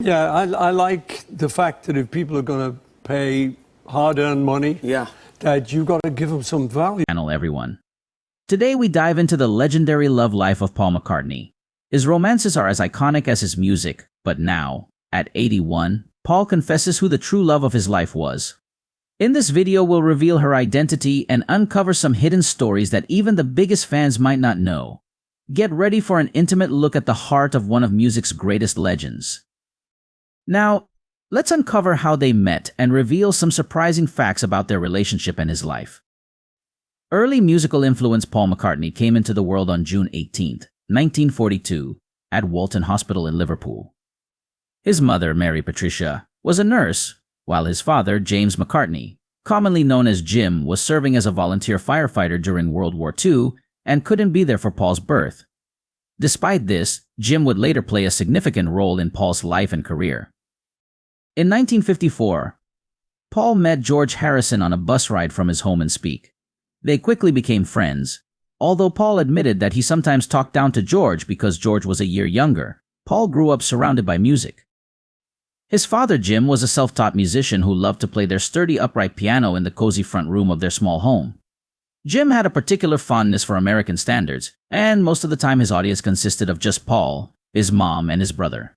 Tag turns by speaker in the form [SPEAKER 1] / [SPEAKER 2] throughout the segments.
[SPEAKER 1] Yeah, I like the fact that if people are going to pay hard-earned money, that you got to give them some value.
[SPEAKER 2] Channel, everyone. Today we dive into the legendary love life of Paul McCartney. His romances are as iconic as his music, but now, at 81, Paul confesses who the true love of his life was. In this video, we'll reveal her identity and uncover some hidden stories that even the biggest fans might not know. Get ready for an intimate look at the heart of one of music's greatest legends. Now, let's uncover how they met and reveal some surprising facts about their relationship and his life. Early musical influence. Paul McCartney came into the world on June 18, 1942, at Walton Hospital in Liverpool. His mother, Mary Patricia, was a nurse, while his father, James McCartney, commonly known as Jim, was serving as a volunteer firefighter during World War II and couldn't be there for Paul's birth. Despite this, Jim would later play a significant role in Paul's life and career. In 1954, Paul met George Harrison on a bus ride from his home in Speke. They quickly became friends, although Paul admitted that he sometimes talked down to George because George was a year younger. Paul grew up surrounded by music. His father, Jim, was a self-taught musician who loved to play their sturdy upright piano in the cozy front room of their small home. Jim had a particular fondness for American standards, and most of the time his audience consisted of just Paul, his mom, and his brother.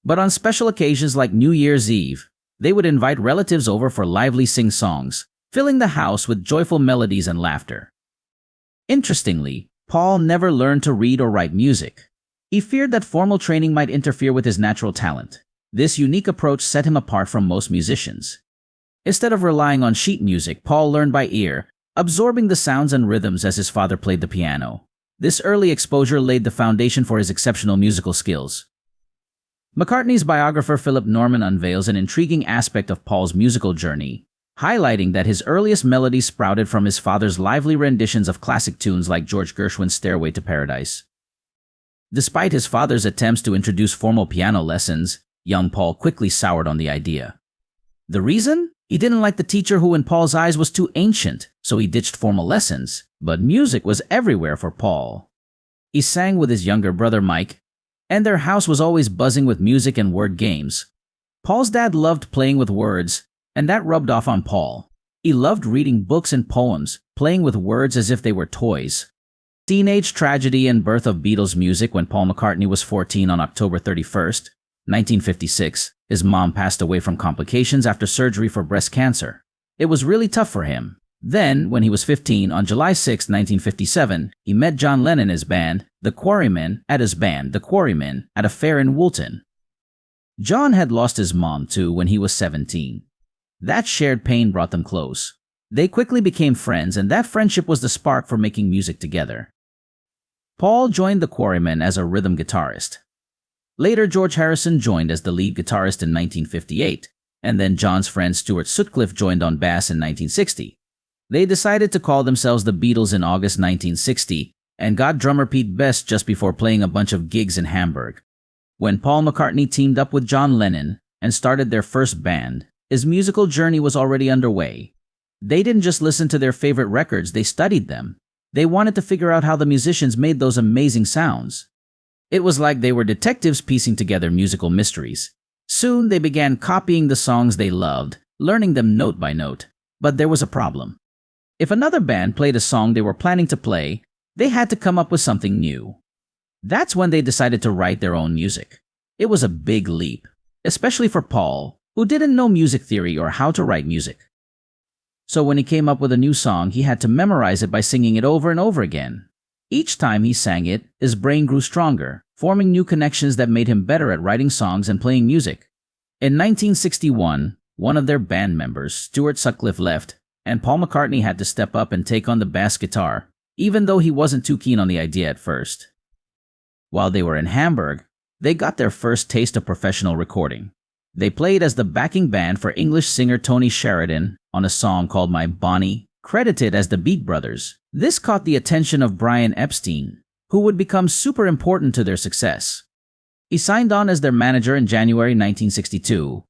[SPEAKER 2] But on special occasions like New Year's Eve, they would invite relatives over for lively sing-songs, filling the house with joyful melodies and laughter. Interestingly, Paul never learned to read or write music. He feared that formal training might interfere with his natural talent. This unique approach set him apart from most musicians. Instead of relying on sheet music, Paul learned by ear, absorbing the sounds and rhythms as his father played the piano. This early exposure laid the foundation for his exceptional musical skills. McCartney's biographer Philip Norman unveils an intriguing aspect of Paul's musical journey, highlighting that his earliest melodies sprouted from his father's lively renditions of classic tunes like George Gershwin's Stairway to Paradise. Despite his father's attempts to introduce formal piano lessons, young Paul quickly soured on the idea. The reason? He didn't like the teacher who in Paul's eyes was too ancient, so he ditched formal lessons. But music was everywhere for Paul. He sang with his younger brother Mike, and their house was always buzzing with music and word games. Paul's dad loved playing with words, and that rubbed off on Paul. He loved reading books and poems, playing with words as if they were toys. Teenage tragedy and birth of Beatles music. When Paul McCartney was 14 on October 31st, 1956, his mom passed away from complications after surgery for breast cancer. It was really tough for him. Then, when he was 15, on July 6, 1957, he met John Lennon, his band, The Quarrymen, at a fair in Woolton. John had lost his mom too when he was 17. That shared pain brought them close. They quickly became friends, and that friendship was the spark for making music together. Paul joined The Quarrymen as a rhythm guitarist. Later, George Harrison joined as the lead guitarist in 1958, and then John's friend Stuart Sutcliffe joined on bass in 1960. They decided to call themselves the Beatles in August 1960 and got drummer Pete Best just before playing a bunch of gigs in Hamburg. When Paul McCartney teamed up with John Lennon and started their first band, his musical journey was already underway. They didn't just listen to their favorite records, they studied them. They wanted to figure out how the musicians made those amazing sounds. It was like they were detectives piecing together musical mysteries. Soon they began copying the songs they loved, learning them note by note. But there was a problem. If another band played a song they were planning to play, they had to come up with something new. That's when they decided to write their own music. It was a big leap, especially for Paul, who didn't know music theory or how to write music. So when he came up with a new song, he had to memorize it by singing it over and over again. Each time he sang it, his brain grew stronger, forming new connections that made him better at writing songs and playing music. In 1961, one of their band members, Stuart Sutcliffe, left, and Paul McCartney had to step up and take on the bass guitar, even though he wasn't too keen on the idea at first. While they were in Hamburg, they got their first taste of professional recording. They played as the backing band for English singer Tony Sheridan on a song called My Bonnie, credited as the Beat Brothers. This caught the attention of Brian Epstein, who would become super important to their success. He signed on as their manager in January 1962.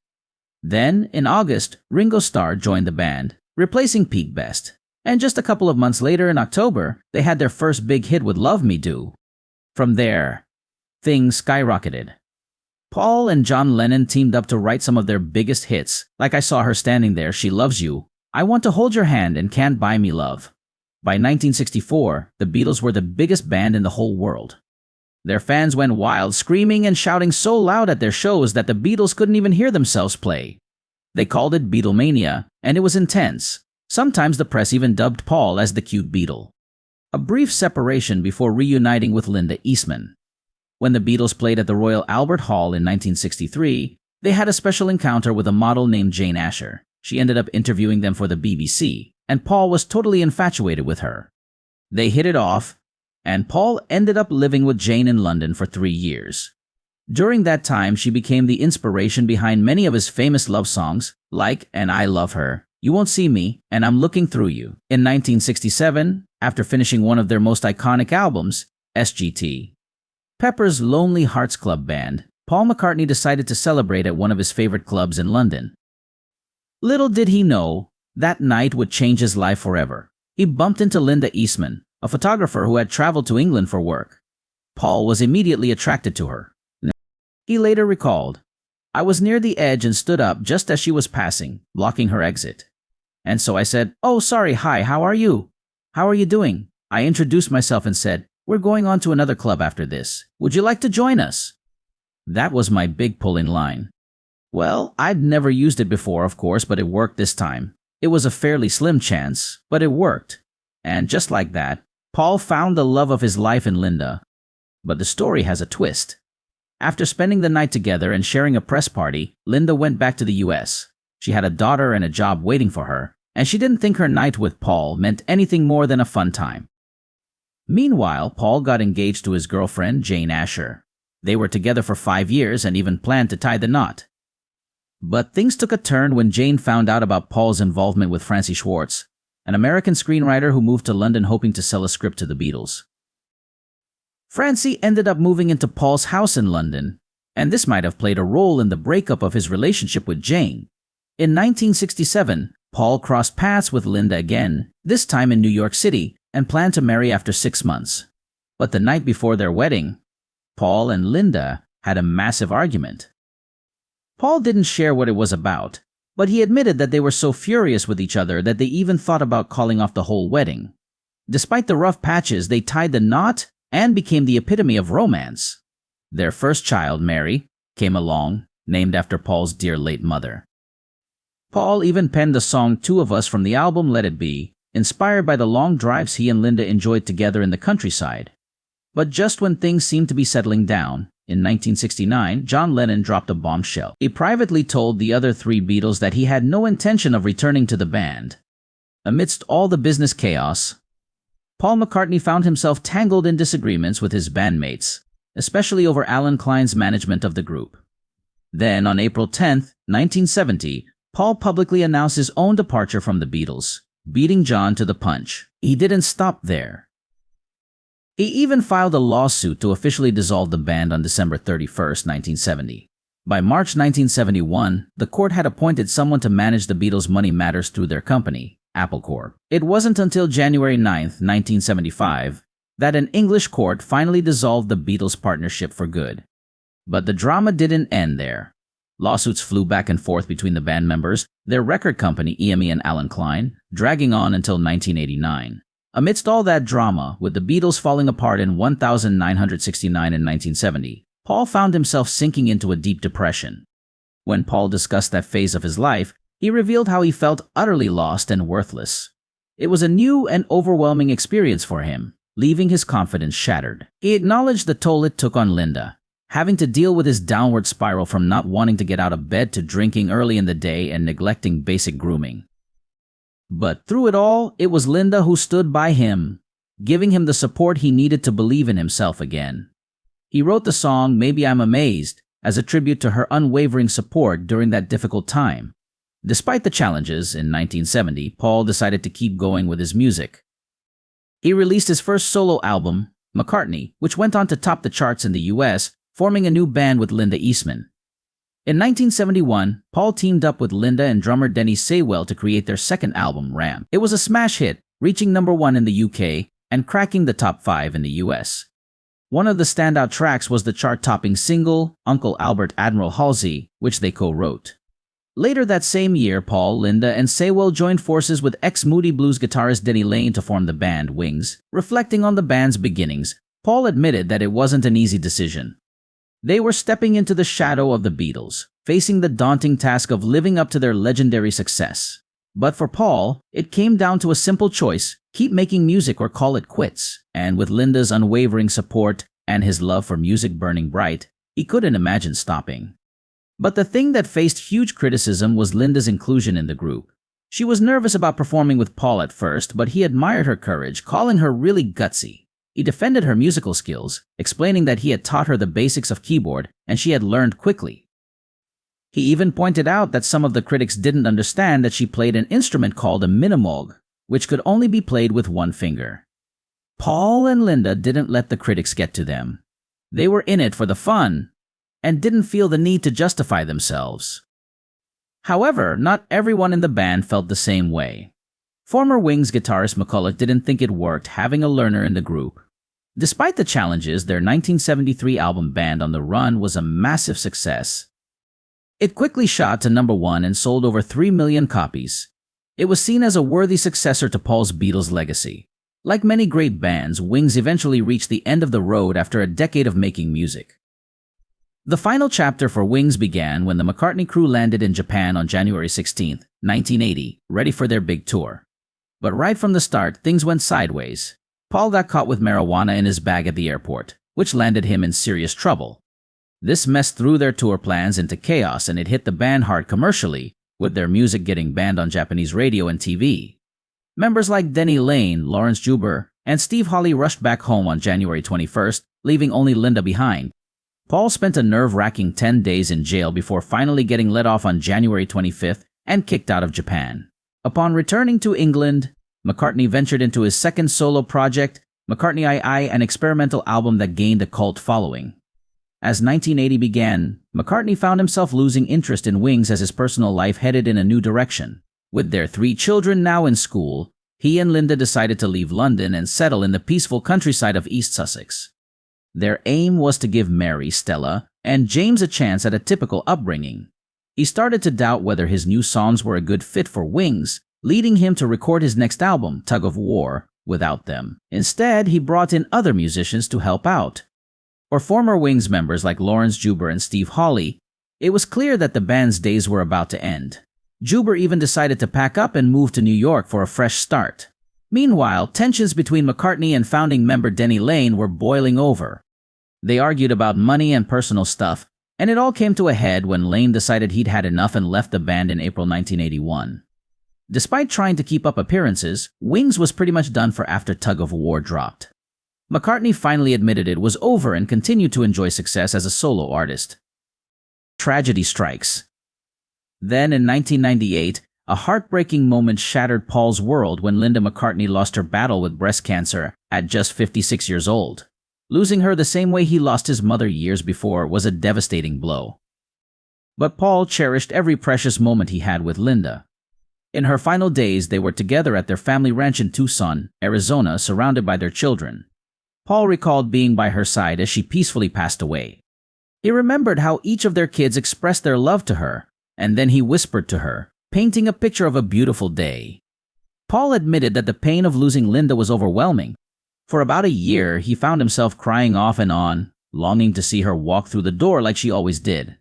[SPEAKER 2] Then, in August, Ringo Starr joined the band, replacing Pete Best. And just a couple of months later, in October, they had their first big hit with Love Me Do. From there, things skyrocketed. Paul and John Lennon teamed up to write some of their biggest hits, like I Saw Her Standing There, She Loves You, I Want to Hold Your Hand, and Can't Buy Me Love. By 1964, the Beatles were the biggest band in the whole world. Their fans went wild, screaming and shouting so loud at their shows that the Beatles couldn't even hear themselves play. They called it Beatlemania, and it was intense. Sometimes the press even dubbed Paul as the cute Beatle. A brief separation before reuniting with Linda Eastman. When the Beatles played at the Royal Albert Hall in 1963, they had a special encounter with a model named Jane Asher. She ended up interviewing them for the BBC, and Paul was totally infatuated with her. They hit it off, and Paul ended up living with Jane in London for 3 years. During that time, she became the inspiration behind many of his famous love songs, like And I Love Her, You Won't See Me, and I'm Looking Through You. In 1967, after finishing one of their most iconic albums, SGT, Pepper's Lonely Hearts Club Band, Paul McCartney decided to celebrate at one of his favorite clubs in London. Little did he know, that night would change his life forever. He bumped into Linda Eastman, a photographer who had traveled to England for work. Paul was immediately attracted to her. He later recalled, I was near the edge and stood up just as she was passing, blocking her exit. And so I said, oh, sorry, hi, how are you? How are you doing? I introduced myself and said, we're going on to another club after this. Would you like to join us? That was my big pull-in line. Well, I'd never used it before, of course, but it worked this time. It was a fairly slim chance, but it worked. And just like that, Paul found the love of his life in Linda. But the story has a twist. After spending the night together and sharing a press party, Linda went back to the US. She had a daughter and a job waiting for her, and she didn't think her night with Paul meant anything more than a fun time. Meanwhile, Paul got engaged to his girlfriend, Jane Asher. They were together for 5 years and even planned to tie the knot. But things took a turn when Jane found out about Paul's involvement with Francie Schwartz, an American screenwriter who moved to London hoping to sell a script to the Beatles. Francie ended up moving into Paul's house in London, and this might have played a role in the breakup of his relationship with Jane. In 1967, Paul crossed paths with Linda again, this time in New York City, and planned to marry after 6 months. But the night before their wedding, Paul and Linda had a massive argument. Paul didn't share what it was about, but he admitted that they were so furious with each other that they even thought about calling off the whole wedding. Despite the rough patches, they tied the knot and became the epitome of romance. Their first child, Mary, came along, named after Paul's dear late mother. Paul even penned the song Two of Us from the album Let It Be, inspired by the long drives he and Linda enjoyed together in the countryside. But just when things seemed to be settling down, in 1969, John Lennon dropped a bombshell. He privately told the other 3 Beatles that he had no intention of returning to the band. Amidst all the business chaos, Paul McCartney found himself tangled in disagreements with his bandmates, especially over Alan Klein's management of the group. Then, on April 10, 1970, Paul publicly announced his own departure from the Beatles, beating John to the punch. He didn't stop there. He even filed a lawsuit to officially dissolve the band on December 31, 1970. By March 1971, the court had appointed someone to manage the Beatles' money matters through their company, Apple Corp. It wasn't until January 9, 1975, that an English court finally dissolved the Beatles' partnership for good. But the drama didn't end there. Lawsuits flew back and forth between the band members, their record company EMI and Alan Klein, dragging on until 1989. Amidst all that drama, with the Beatles falling apart in 1969 and 1970, Paul found himself sinking into a deep depression. When Paul discussed that phase of his life, he revealed how he felt utterly lost and worthless. It was a new and overwhelming experience for him, leaving his confidence shattered. He acknowledged the toll it took on Linda, having to deal with his downward spiral from not wanting to get out of bed to drinking early in the day and neglecting basic grooming. But through it all, it was Linda who stood by him, giving him the support he needed to believe in himself again. He wrote the song Maybe I'm Amazed as a tribute to her unwavering support during that difficult time. Despite the challenges, in 1970, Paul decided to keep going with his music. He released his first solo album, McCartney, which went on to top the charts in the US, forming a new band with Linda Eastman. In 1971, Paul teamed up with Linda and drummer Denny Saywell to create their second album, Ram. It was a smash hit, reaching #1 in the UK and cracking the top 5 in the US. One of the standout tracks was the chart-topping single, Uncle Albert Admiral Halsey, which they co-wrote. Later that same year, Paul, Linda, and Sewell joined forces with ex-Moody Blues guitarist Denny Laine to form the band Wings. Reflecting on the band's beginnings, Paul admitted that it wasn't an easy decision. They were stepping into the shadow of the Beatles, facing the daunting task of living up to their legendary success. But for Paul, it came down to a simple choice: keep making music or call it quits. And with Linda's unwavering support and his love for music burning bright, he couldn't imagine stopping. But the thing that faced huge criticism was Linda's inclusion in the group. She was nervous about performing with Paul at first, but he admired her courage, calling her really gutsy. He defended her musical skills, explaining that he had taught her the basics of keyboard and she had learned quickly. He even pointed out that some of the critics didn't understand that she played an instrument called a minimoog, which could only be played with one finger. Paul and Linda didn't let the critics get to them. They were in it for the fun and didn't feel the need to justify themselves. However, not everyone in the band felt the same way. Former Wings guitarist McCulloch didn't think it worked having a learner in the group. Despite the challenges, their 1973 album Band on the Run was a massive success. It quickly shot to #1 and sold over 3 million copies. It was seen as a worthy successor to Paul's Beatles legacy. Like many great bands, Wings eventually reached the end of the road after a decade of making music. The final chapter for Wings began when the McCartney crew landed in Japan on January 16, 1980, ready for their big tour. But right from the start, things went sideways. Paul got caught with marijuana in his bag at the airport, which landed him in serious trouble. This mess threw their tour plans into chaos, and it hit the band hard commercially, with their music getting banned on Japanese radio and TV. Members like Denny Laine, Lawrence Juber, and Steve Hawley rushed back home on January 21st, leaving only Linda behind. Paul spent a nerve-wracking 10 days in jail before finally getting let off on January 25th and kicked out of Japan. Upon returning to England, McCartney ventured into his second solo project, McCartney I, an experimental album that gained a cult following. As 1980 began, McCartney found himself losing interest in Wings as his personal life headed in a new direction. With their 3 children now in school, he and Linda decided to leave London and settle in the peaceful countryside of East Sussex. Their aim was to give Mary, Stella, and James a chance at a typical upbringing. He started to doubt whether his new songs were a good fit for Wings, leading him to record his next album, Tug of War, without them. Instead, he brought in other musicians to help out. For former Wings members like Lawrence Juber and Steve Hawley, it was clear that the band's days were about to end. Juber even decided to pack up and move to New York for a fresh start. Meanwhile, tensions between McCartney and founding member Denny Laine were boiling over. They argued about money and personal stuff, and it all came to a head when Laine decided he'd had enough and left the band in April 1981. Despite trying to keep up appearances, Wings was pretty much done for after Tug of War dropped. McCartney finally admitted it was over and continued to enjoy success as a solo artist. Tragedy strikes. Then in 1998, a heartbreaking moment shattered Paul's world when Linda McCartney lost her battle with breast cancer at just 56 years old. Losing her the same way he lost his mother years before was a devastating blow. But Paul cherished every precious moment he had with Linda. In her final days, they were together at their family ranch in Tucson, Arizona, surrounded by their children. Paul recalled being by her side as she peacefully passed away. He remembered how each of their kids expressed their love to her, and then he whispered to her, painting a picture of a beautiful day. Paul admitted that the pain of losing Linda was overwhelming. For about a year, he found himself crying off and on, longing to see her walk through the door like she always did.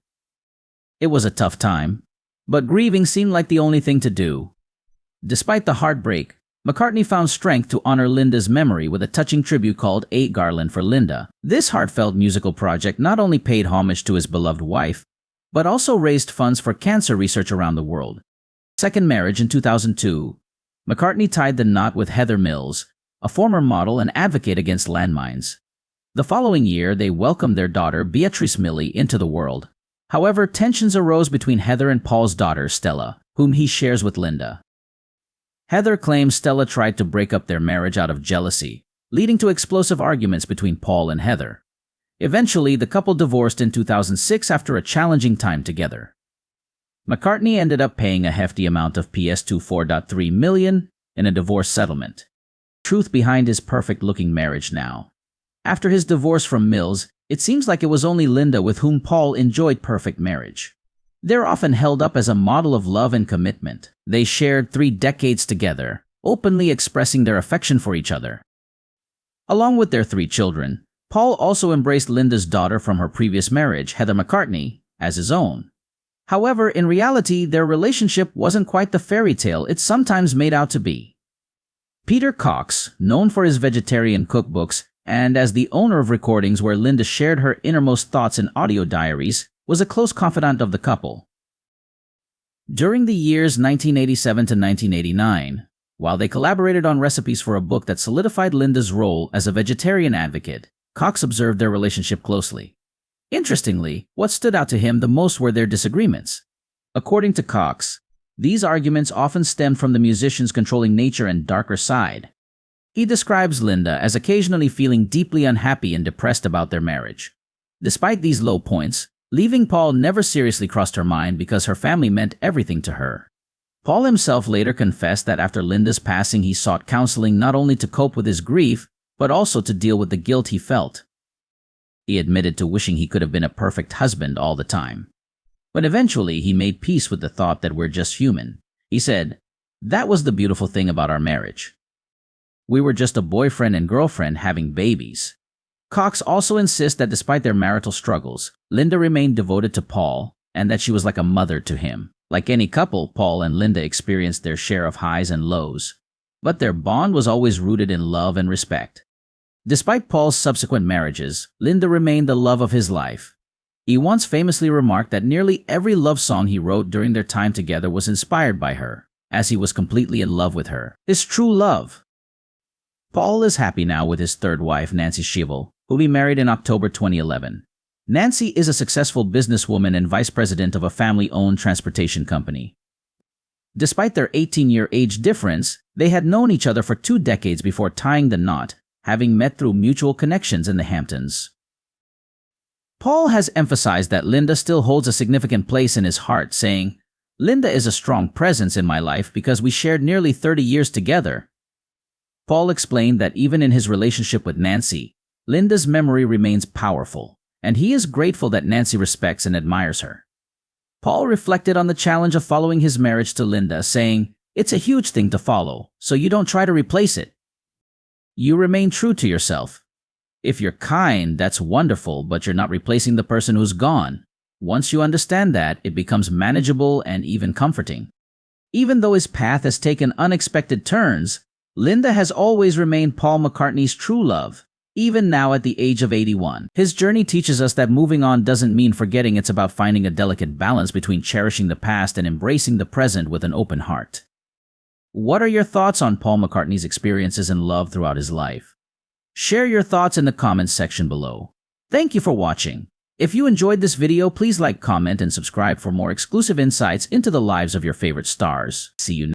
[SPEAKER 2] It was a tough time, but grieving seemed like the only thing to do. Despite the heartbreak, McCartney found strength to honor Linda's memory with a touching tribute called A Garland for Linda. This heartfelt musical project not only paid homage to his beloved wife, but also raised funds for cancer research around the world. Second marriage in 2002, McCartney tied the knot with Heather Mills, a former model and advocate against landmines. The following year, they welcomed their daughter, Beatrice Millie, into the world. However, tensions arose between Heather and Paul's daughter, Stella, whom he shares with Linda. Heather claims Stella tried to break up their marriage out of jealousy, leading to explosive arguments between Paul and Heather. Eventually, the couple divorced in 2006 after a challenging time together. McCartney ended up paying a hefty amount of PS24.3 million in a divorce settlement. Truth behind his perfect-looking marriage now. After his divorce from Mills, it seems like it was only Linda with whom Paul enjoyed perfect marriage. They're often held up as a model of love and commitment. They shared 3 decades together, openly expressing their affection for each other. Along with their 3 children, Paul also embraced Linda's daughter from her previous marriage, Heather McCartney, as his own. However, in reality, their relationship wasn't quite the fairy tale it's sometimes made out to be. Peter Cox, known for his vegetarian cookbooks and as the owner of recordings where Linda shared her innermost thoughts in audio diaries, was a close confidant of the couple. During the years 1987 to 1989, while they collaborated on recipes for a book that solidified Linda's role as a vegetarian advocate, Cox observed their relationship closely. Interestingly, what stood out to him the most were their disagreements. According to Cox, these arguments often stemmed from the musician's controlling nature and darker side. He describes Linda as occasionally feeling deeply unhappy and depressed about their marriage. Despite these low points, leaving Paul never seriously crossed her mind because her family meant everything to her. Paul himself later confessed that after Linda's passing he sought counseling not only to cope with his grief, but also to deal with the guilt he felt. He admitted to wishing he could have been a perfect husband all the time. But eventually he made peace with the thought that we're just human. He said, "That was the beautiful thing about our marriage. We were just a boyfriend and girlfriend having babies." Cox also insists that despite their marital struggles, Linda remained devoted to Paul and that she was like a mother to him. Like any couple, Paul and Linda experienced their share of highs and lows, but their bond was always rooted in love and respect. Despite Paul's subsequent marriages, Linda remained the love of his life. He once famously remarked that nearly every love song he wrote during their time together was inspired by her, as he was completely in love with her, his true love. Paul is happy now with his 3rd wife, Nancy Schivel, who he married in October 2011. Nancy is a successful businesswoman and vice president of a family-owned transportation company. Despite their 18-year age difference, they had known each other for 2 decades before tying the knot, having met through mutual connections in the Hamptons. Paul has emphasized that Linda still holds a significant place in his heart, saying, "Linda is a strong presence in my life because we shared nearly 30 years together." Paul explained that even in his relationship with Nancy, Linda's memory remains powerful, and he is grateful that Nancy respects and admires her. Paul reflected on the challenge of following his marriage to Linda, saying, "It's a huge thing to follow, so you don't try to replace it. You remain true to yourself. If you're kind, that's wonderful, but you're not replacing the person who's gone. Once you understand that, it becomes manageable and even comforting." Even though his path has taken unexpected turns, Linda has always remained Paul McCartney's true love, even now at the age of 81. His journey teaches us that moving on doesn't mean forgetting. It's about finding a delicate balance between cherishing the past and embracing the present with an open heart. What are your thoughts on Paul McCartney's experiences in love throughout his life? Share your thoughts in the comments section below. Thank you for watching. If you enjoyed this video, please like, comment, and subscribe for more exclusive insights into the lives of your favorite stars. See you next time.